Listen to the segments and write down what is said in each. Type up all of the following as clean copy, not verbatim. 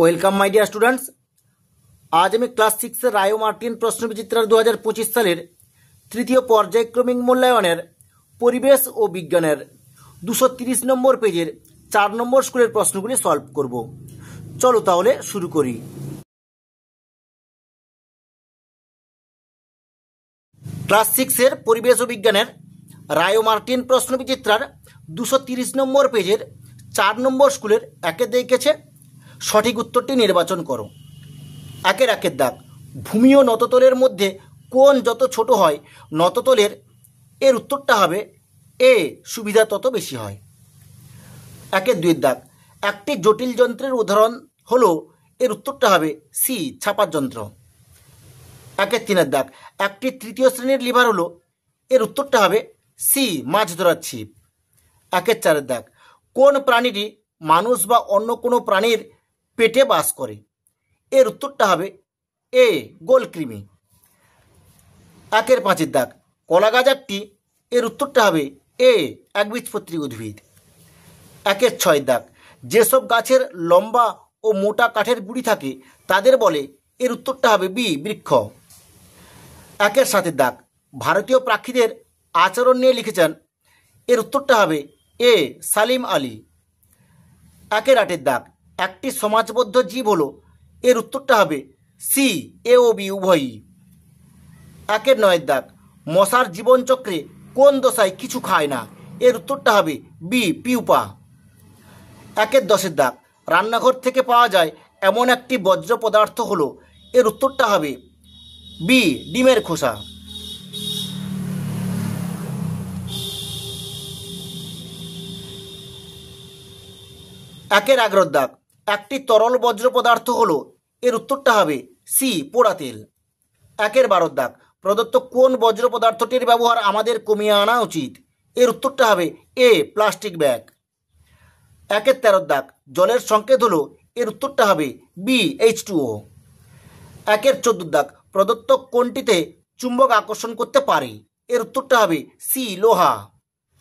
Welcome my dear students. আজ আমি class 6 রায় ও Martin প্রশ্নবিচিত্রার 2025 সালের তৃতীয় পর্যায়ক্রমিক মূল্যায়নের পরিবেশ ও বিজ্ঞানের 230 নম্বর পেজের 4 নম্বর স্কুলের প্রশ্নগুলি সলভ করব। চলো তাহলে শুরু করি। ক্লাস 6 পরিবেশ ও বিজ্ঞানের রায় ও মার্টিন প্রশ্নবিচিত্রার 230 নম্বর পেজের 4 নম্বর স্কুলের একে দেখেছে সঠিক উত্তরটি নির্বাচন করো। একের দাগ, ভূমি ও নততলের মধ্যে কোণ যত ছোট হয় নততলের, এর উত্তরটা হবে এ, সুবিধা তত বেশি হয়। একের দাগ, একটি জটিল যন্ত্রের উদাহরণ হলো, এর উত্তরটা হবে সি, ছাপার যন্ত্র। একের দাগ, একটি তৃতীয় শ্রেণীর লিভার হলো, এর উত্তরটা হবে সি, মাছ ধরার ছিপ। একের দাগ, কোন প্রাণীটি মানুষ বা অন্য কোনো প্রাণীর পেটে বাস করে, এর উত্তরটা হবে এ, গোলকৃমি। একের দাগ, কলা গাছ একটি, এর উত্তরটা হবে এ, একবীজপত্রী উদ্ভিদ। একের দাগ, যেসব গাছের লম্বা ও মোটা কাঠের গুঁড়ি থাকে তাদের বলে, এর উত্তরটা হবে বি, বৃক্ষ। একের দাগ, ভারতীয় পাখিদের আচরণ নিয়ে লিখেছেন, এর উত্তরটা হবে এ, সালিম আলী। একের দাগ, একটি সমাজবদ্ধ জীব হলো, এর উত্তরটা হবে সি, এ ও বি উভয়ই। একের দাগ, মশার জীবনচক্রে কোন দশায় কিছু খায় না, এর উত্তরটা হবে বি, পিউপা। একের দাগ, রান্নাঘর থেকে পাওয়া যায় এমন একটি বজ্র পদার্থ হলো, এর উত্তরটা হবে বি, ডিমের খোসা। একের দাগ, একটি তরল বজ্র পদার্থ হলো, এর উত্তরটা হবে সি, পোড়া তেল। একের দাগ, প্রদত্ত কোন বজ্র পদার্থটির ব্যবহার আমাদের কমিয়ে আনা উচিত, এর উত্তরটা হবে এ, প্লাস্টিক ব্যাগ। একের দাগ, জলের সংকেত হলো, এর উত্তরটা হবে বি, H2O। একের দাগ, প্রদত্ত কোনটিতে চুম্বক আকর্ষণ করতে পারে, এর উত্তরটা হবে সি, লোহা।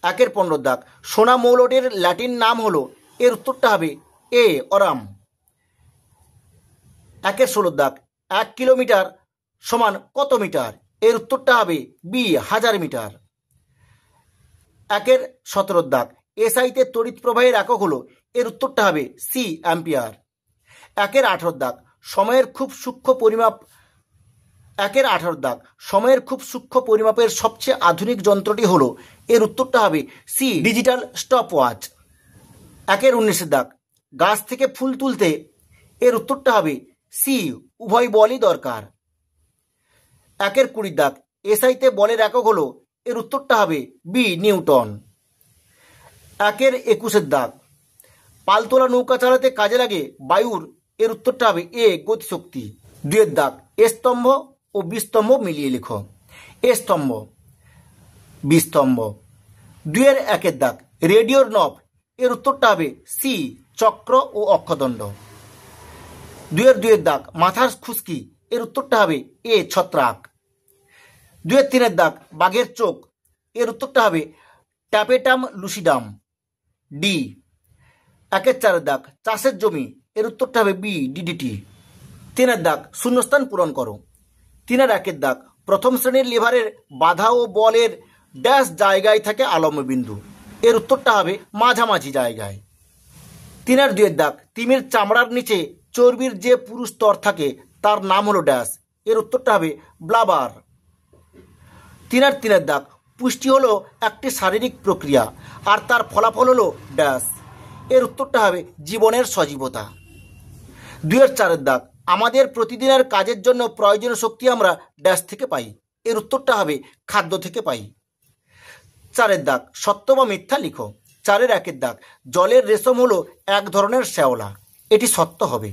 একের দাগ, সোনা মৌলটির ল্যাটিন নাম হলো, এর উত্তরটা হবে এ, অরাম। একের দাগ, 1 কিলোমিটার সমান কত মিটার, এর উত্তরটা হবে বি, 1000 মিটার। একের দাগ, এসআইতে তড়িৎ প্রবাহের একক হলো, এর উত্তরটা হবে সি, অ্যাম্পিয়ার। একের দাগ, সময়ের খুব সূক্ষ্ম পরিমাপের সবচেয়ে আধুনিক যন্ত্রটি হলো, এর উত্তরটা হবে সি, ডিজিটাল স্টপওয়াচ। একের দাগ, গাছ থেকে ফুল তুলতে, এর উত্তরটা হবে সি, উভয় বলই দরকার। একের দাগ, এসআইতে বলের একক হলো, এর উত্তরটা হবে বি, নিউটন। একের দাগ, পালতোলা নৌকা চালাতে কাজে লাগে বায়ুর, এর উত্তরটা হবে এ, গতিশক্তি। 2 দাগ, এ স্তম্ভ ও বি স্তম্ভ মিলিয়ে লেখো। এ স্তম্ভ, বি স্তম্ভ। 2 দাগ, রেডিওর নব, এর উত্তরটা হবে সি, চক্র ও অক্ষদণ্ড। 2 দাগ, মাথার খুশকি, এর উত্তরটা হবে এ, ছত্রাক। 2 দাগ, বাঘের চোখ, এর উত্তরটা হবে ট্যাপেটাম লুসিডাম, ডি। 4 দাগ, চাষের জমি, এর উত্তরটা হবে বি, ডিডিটি। 3 দাগ, শূন্যস্থান পূরণ করো। 3 দাগ, প্রথম শ্রেণীর লিভারের বাধা ও বলের ড্যাশ জায়গায় থাকে আলম্ব বিন্দু, এর উত্তরটা হবে মাঝামাঝি জায়গায়। 3 দাগ, তিমির চামড়ার নিচে চর্বির যে পুরু স্তর থাকে তার নাম হলো ড্যাশ, এর উত্তরটা হবে ব্লাবার। 3 দাগ, পুষ্টি হলো একটি শারীরিক প্রক্রিয়া আর তার ফলাফল হলো ড্যাশ, এর উত্তরটা হবে জীবনের সজীবতা। 4 দাগ, আমাদের প্রতিদিনের কাজের জন্য প্রয়োজনীয় শক্তি আমরা ড্যাশ থেকে পাই, এর উত্তরটা হবে খাদ্য থেকে পাই। 4 দাগ, সত্য বা মিথ্যা লিখো। 4 দাগ, জলের রেশম হলো এক ধরনের শ্যাওলা, এটি সত্য হবে।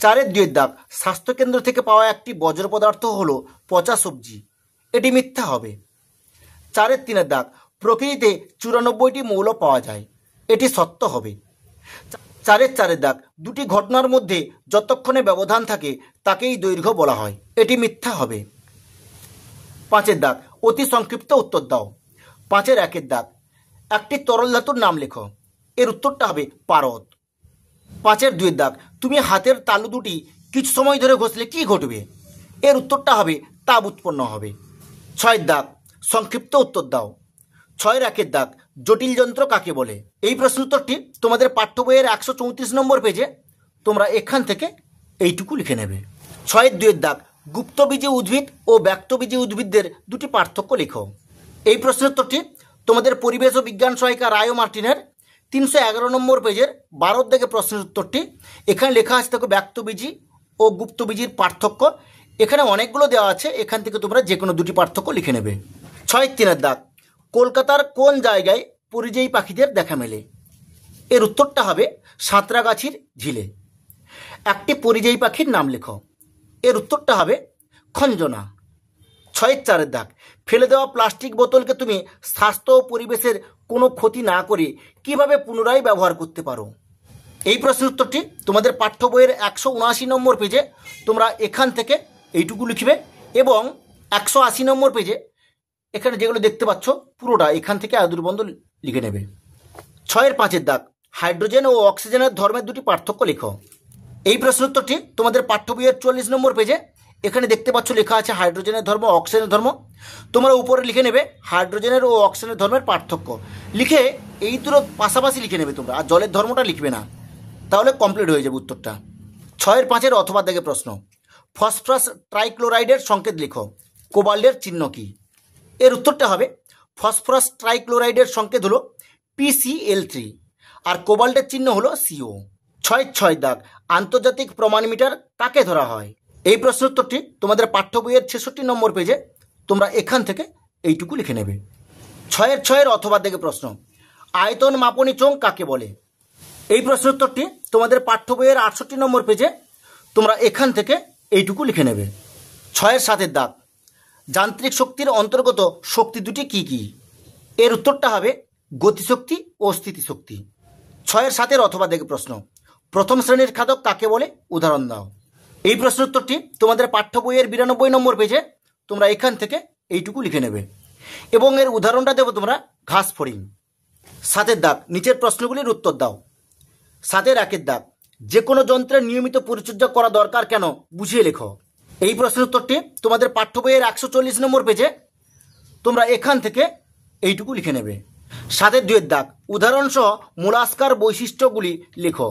4 দাগ, স্বাস্থ্যকেন্দ্র থেকে পাওয়া একটি বজ্র পদার্থ হলো পচা সবজি, এটি মিথ্যা হবে। 4 দাগ, প্রকৃতিতে 94টি মৌল পাওয়া যায়, এটি সত্য হবে। 4 দাগ, দুটি ঘটনার মধ্যে যতক্ষণে ব্যবধান থাকে তাকেই দৈর্ঘ্য বলা হয়, এটি মিথ্যা হবে। 5 দাগ, অতি সংক্ষিপ্ত উত্তর দাও। 5 দাগ, একটি তরল ধাতুর নাম লেখো, এর উত্তরটা হবে পারদ। 5 দাগ, তুমি হাতের তালু দুটি কিছু সময় ধরে ঘষলে কি ঘটবে? এর উত্তরটা হবে তাপ উৎপন্ন হবে। 6 দাগ, সংক্ষিপ্ত উত্তর দাও। 6 একের দাগ, জটিল যন্ত্র কাকে বলে? এই প্রশ্ন উত্তরটি তোমাদের পাঠ্য বইয়ের 134 নম্বর পেজে তোমরা এখান থেকে এইটুকু লিখে নেবে। 6 2 দাগ, গুপ্তবীজী উদ্ভিদ ও ব্যক্তবীজী উদ্ভিদদের দুটি পার্থক্য লেখো। এই প্রশ্ন উত্তরটি তোমাদের পরিবেশ ও বিজ্ঞান সহায়িকা রায় ও মার্টিনের 311 নম্বর পেজের 12 দাগে প্রশ্নের উত্তরটি। এখানে লেখা আছে দেখো ব্যক্তবীজী ও গুপ্তবীজীর পার্থক্য। এখানে অনেকগুলো দেওয়া আছে, এখান থেকে তোমরা যে কোনো দুটি পার্থক্য লিখে নেবে। 6 3 দাগ, কলকাতার কোন জায়গায় পরিযায়ী পাখিদের দেখা মেলে? এর উত্তরটা হবে সাঁতরাগাছির ঝিলে। একটি পরিযায়ী পাখির নাম লেখো। এর উত্তরটা হবে খঞ্জনা। 6 4 দাগ, ফেলে দেওয়া প্লাস্টিক বোতলকে তুমি স্বাস্থ্য ও পরিবেশের কোনো ক্ষতি না করে কিভাবে পুনরায় ব্যবহার করতে পারো? এই প্রশ্নের উত্তরটি তোমাদের পাঠ্য বইয়ের 179 নম্বর পেজে তোমরা এখান থেকে এইটুকু লিখবে এবং 180 নম্বর পেজে এখানে যেগুলো দেখতে পাচ্ছ পুরোটা এখান থেকে আদুর্বন্ধ লিখে নেবে। 6 5 দাগ, হাইড্রোজেন ও অক্সিজেনের ধর্মের দুটি পার্থক্য লেখো। এই প্রশ্ন উত্তরটি তোমাদের পাঠ্য বইয়ের 44 নম্বর পেজে এখানে দেখতে পাচ্ছ লেখা আছে হাইড্রোজেনের ধর্ম, অক্সিজেনের ধর্ম। তোমরা উপরে লিখে নেবে হাইড্রোজেনের ও অক্সিজেনের ধর্মের পার্থক্য, লিখে এই দুটো পাশাপাশি লিখে নেবে তোমরা, আর জলের ধর্মটা লিখবে না, তাহলে কমপ্লিট হয়ে যাবে উত্তরটা। 6 5 অথবা দাগে প্রশ্ন, ফসফরাস ট্রাইক্লোরাইডের সংকেত লেখো। কোবাল্টের চিহ্ন কি? এর উত্তরটা হবে ফসফরাস ট্রাইক্লোরাইডের সংকেত হলো PCl3 আর কোবাল্টের চিহ্ন হলো CO। 6 6 দাগ, আন্তর্জাতিক প্রমাণ মিটার কাকে ধরা হয়? এই প্রশ্ন উত্তরটি তোমাদের পাঠ্য বইয়ের 66 নম্বর পেজে তোমরা এখান থেকে এইটুকু লিখে নেবে। 6 6 অথবা দাগে প্রশ্ন, আয়তন মাপনী চোঙ কাকে বলে? এই প্রশ্ন উত্তরটি তোমাদের পাঠ্য বইয়ের 68 নম্বর পেজে তোমরা এখান থেকে এইটুকু লিখে নেবে। 6 7 দাগ, যান্ত্রিক শক্তির অন্তর্গত শক্তি দুটি কি কি? এর উত্তরটা হবে গতিশক্তি ও স্থিতিশক্তি। 6 7 অথবা দাগে প্রশ্ন, প্রথম শ্রেণীর খাদক কাকে বলে? উদাহরণ দাও। এই প্রশ্ন উত্তরটি তোমাদের পাঠ্য বইয়ের 92 নম্বর পেজে তোমরা এখান থেকে এইটুকু লিখে নেবে এবং এর উদাহরণটা দেবো তোমরা ঘাস ফড়িং। 7 দাগ, নিচের প্রশ্নগুলির উত্তর দাও। 7 1 দাগ, যে কোনো যন্ত্রের নিয়মিত পরিচর্যা করা দরকার কেন বুঝিয়ে লেখো। এই প্রশ্নের উত্তরটি তোমাদের পাঠ্য বইয়ের 140 নম্বর পেজে তোমরা এখান থেকে এইটুকু লিখে নেবে। 7 2 দাগ, উদাহরণসহ মোলাস্কার বৈশিষ্ট্যগুলি লেখো।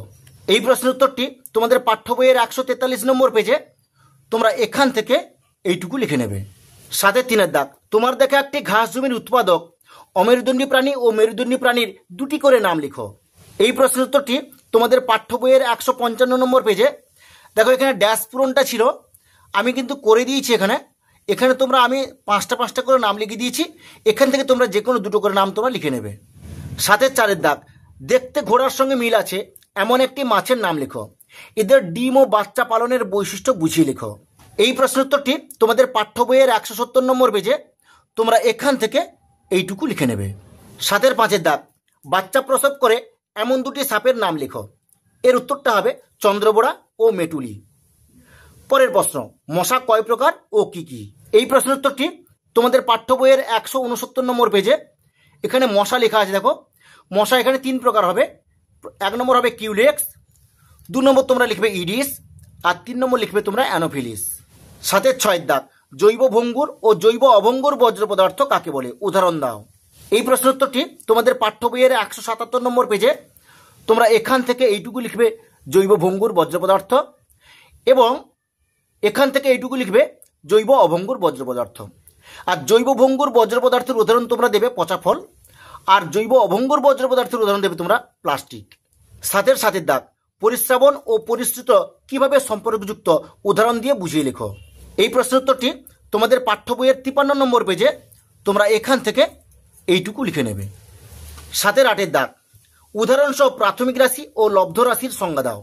এই প্রশ্নের উত্তরটি তোমাদের পাঠ্য বইয়ের 143 নম্বর পেজে তোমরা এখান থেকে এইটুকু লিখে নেবে। 7 3 দাগ, তোমার দেখা একটি ঘাস জমির উৎপাদক অমেরুদণ্ডী প্রাণী ও মেরুদণ্ডী প্রাণীর দুটি করে নাম লিখো। এই প্রশ্নের উত্তরটি তোমাদের পাঠ্য বইয়ের 155 নম্বর পেজে দেখো, এখানে ড্যাশ পূরণটা ছিল, আমি কিন্তু করে দিয়েছি এখানে তোমরা আমি 5টা করে নাম লিখে দিয়েছি, এখান থেকে তোমরা যে কোনো দুটো করে নাম তোমরা লিখে নেবে। 7 4 দাগ, দেখতে ঘোড়ার সঙ্গে মিল আছে এমন একটি মাছের নাম লেখো। এদের ডিম ও বাচ্চা পালনের বৈশিষ্ট্য বুঝিয়ে লেখো। এই প্রশ্নের উত্তরটি তোমাদের পাঠ্য বইয়ের 170 নম্বর পেজে তোমরা এখান থেকে এইটুকু লিখে নেবে। 7 5 দাগ, বাচ্চা প্রসব করে এমন দুটি সাপের নাম লেখো। এর উত্তরটা হবে চন্দ্রবোড়া ও মেটুলি। পরের প্রশ্ন, মশা কয় প্রকার ও কি কি? এই প্রশ্নের উত্তরটি তোমাদের পাঠ্য বইয়ের 169 নম্বর পেজে এখানে মশা লেখা আছে। দেখো, মশা এখানে 3 প্রকার হবে। 1 নম্বর হবে কিউলেক্স, 2 নম্বর তোমরা লিখবে ইডিস, আর 3 নম্বর লিখবে তোমরা অ্যানোফিলিস। 7 6 দাগ, জৈব ভঙ্গুর ও জৈব অভঙ্গুর বজ্র পদার্থ কাকে বলে? উদাহরণ দাও। এই প্রশ্নের উত্তরটি তোমাদের পাঠ্য বইয়ের 177 নম্বর পেজে তোমরা এখান থেকে এইটুকু লিখবে জৈব ভঙ্গুর বজ্র পদার্থ এবং এখান থেকে এইটুকু লিখবে জৈব অভঙ্গুর বজ্র পদার্থ। আর জৈব ভঙ্গুর বজ্র পদার্থের উদাহরণ তোমরা দেবে পচা ফল, আর জৈব অভঙ্গুর বজ্র পদার্থের উদাহরণ দেবে তোমরা প্লাস্টিক। 7 7 দাগ, পরিশ্রাবণ ও পরিশ্রিত কিভাবে সম্পর্কযুক্ত? উদাহরণ দিয়ে বুঝিয়ে লেখো। এই প্রশ্নের উত্তরটি তোমাদের পাঠ্য বইয়ের 53 নম্বর পেজে তোমরা এখান থেকে এইটুকু লিখে নেবে। 7 8 দাগ, উদাহরণসহ প্রাথমিক রাশি ও লব্ধ রাশির সংজ্ঞা দাও।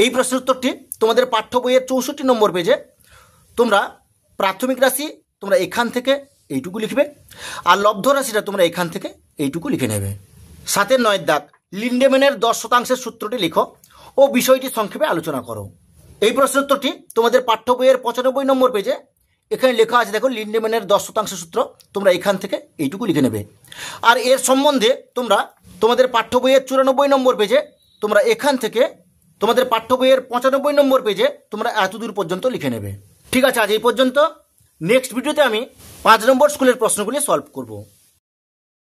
এই প্রশ্নের উত্তরটি তোমাদের পাঠ্য বইয়ের 64 নম্বর পেজে তোমরা প্রাথমিক রাশি তোমরা এখান থেকে এইটুকু লিখবে, আর লব্ধ রাশিটা তোমরা এখান থেকে এইটুকু লিখে নেবে। 7 9 দাগ, লিন্ডেম্যানের 10% সূত্রটি লিখো ও বিষয়টি সংক্ষেপে আলোচনা করো। এই প্রশ্নের উত্তরটি তোমাদের পাঠ্য বইয়ের 95 নম্বর পেজে এখানে লেখা আছে। দেখো, লিন্ডেম্যানের 10% সূত্র তোমরা এখান থেকে এইটুকু লিখে নেবে। আর এর সম্বন্ধে তোমরা তোমাদের পাঠ্য বইয়ের 94 নম্বর পেজে তোমরা এখান থেকে তোমাদের পাঠ্য বইয়ের 95 নম্বর পেজে তোমরা এতদূর পর্যন্ত লিখে নেবে। ঠিক আছে, আজ এই পর্যন্ত। নেক্সট ভিডিওতে আমি 5 নম্বর স্কুলের প্রশ্নগুলি সলভ করব।